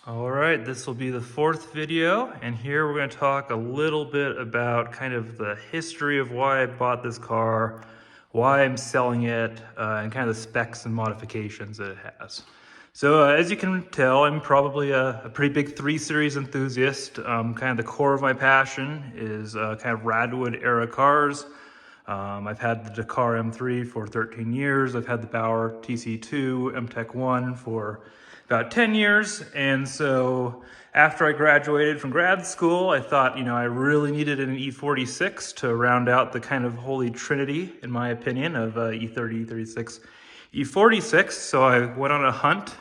All right, this will be the fourth video, and here we're going to talk a little bit about kind of the history of why I bought this car, why I'm selling it, and kind of the specs and modifications that it has. So as you can tell, I'm probably a pretty big 3 Series enthusiast. Kind of the core of my passion is kind of Radwood era cars. I've had the Dakar M3 for 13 years. I've had the Bauer TC2 MTEC 1 for about 10 years. And so after I graduated from grad school, I thought, I really needed an E46 to round out the kind of holy trinity, in my opinion, of E30, E36, E46. So I went on a hunt.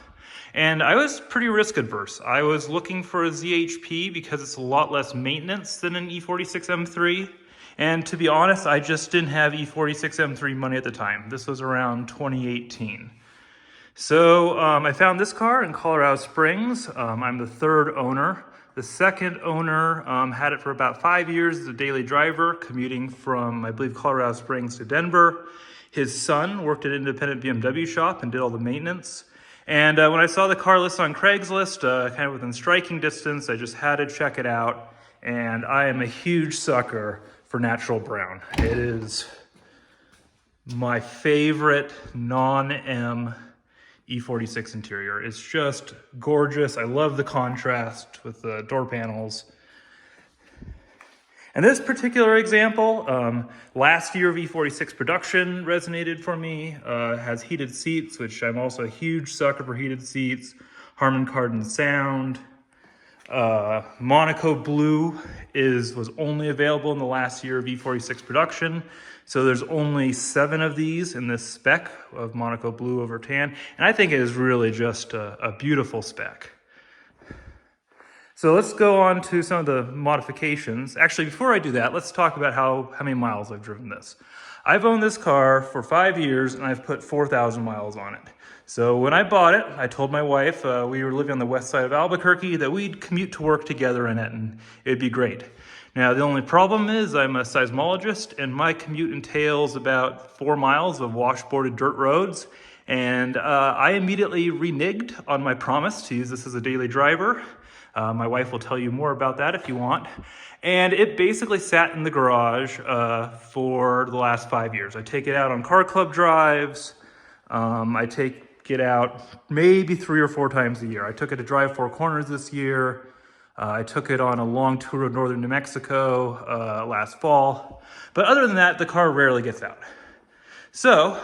And I was pretty risk adverse. I was looking for a ZHP because it's a lot less maintenance than an E46 M3. And to be honest, I just didn't have E46 M3 money at the time. This was around 2018. So I found this car in Colorado Springs. I'm the third owner. The second owner had it for about 5 years as a daily driver, commuting from, I believe, Colorado Springs to Denver. His son worked at an independent BMW shop and did all the maintenance. And when I saw the car listed on Craigslist, kind of within striking distance, I just had to check it out. And I am a huge sucker for natural brown. It is my favorite non-M E46 interior. It's just gorgeous. I love the contrast with the door panels. And this particular example, last year of E46 production resonated for me. Has heated seats, which I'm also a huge sucker for heated seats. Harman Kardon sound. Monaco Blue was only available in the last year of E46 production. So there's only 7 of these in this spec of Monaco Blue over tan. And I think it is really just a beautiful spec. So let's go on to some of the modifications. Actually, before I do that, let's talk about how many miles I've driven this. I've owned this car for 5 years and I've put 4,000 miles on it. So when I bought it, I told my wife, we were living on the west side of Albuquerque, that we'd commute to work together in it and it'd be great. Now, the only problem is I'm a seismologist and my commute entails about 4 miles of washboarded dirt roads. And I immediately reneged on my promise to use this as a daily driver. My wife will tell you more about that if you want. And it basically sat in the garage for the last 5 years. I take it out on car club drives. I take it out maybe 3 or 4 times a year. I took it to Drive Four Corners this year. I took it on a long tour of northern New Mexico last fall. But other than that, the car rarely gets out. So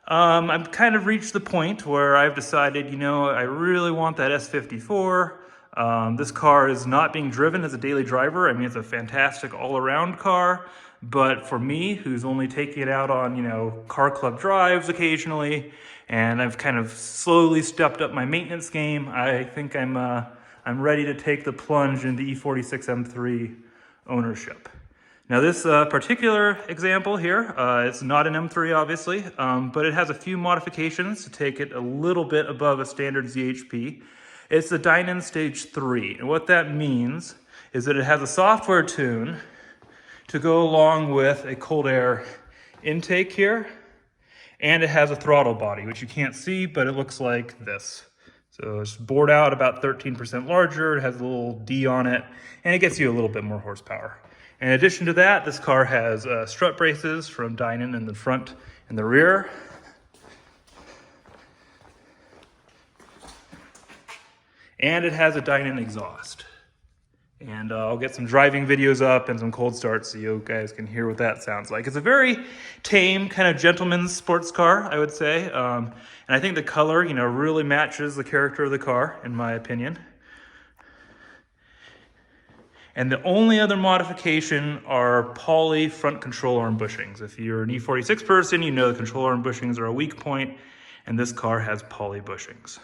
I've kind of reached the point where I've decided, I really want that S54. This car is not being driven as a daily driver. I mean, it's a fantastic all-around car. But for me, who's only taking it out on, car club drives occasionally, and I've kind of slowly stepped up my maintenance game, I think I'm ready to take the plunge into E46 M3 ownership. Now this particular example here, it's not an M3 obviously, but it has a few modifications to take it a little bit above a standard ZHP. It's the Dynon Stage 3, and what that means is that it has a software tune to go along with a cold air intake here, and it has a throttle body, which you can't see, but it looks like this. So it's bored out about 13% larger, it has a little D on it, and it gets you a little bit more horsepower. In addition to that, this car has strut braces from Dynon in the front and the rear. And it has a Dynon exhaust. And I'll get some driving videos up and some cold starts so you guys can hear what that sounds like. It's a very tame, kind of gentleman's sports car, I would say. And I think the color, really matches the character of the car, in my opinion. And the only other modification are poly front control arm bushings. If you're an E46 person, you know the control arm bushings are a weak point, and this car has poly bushings.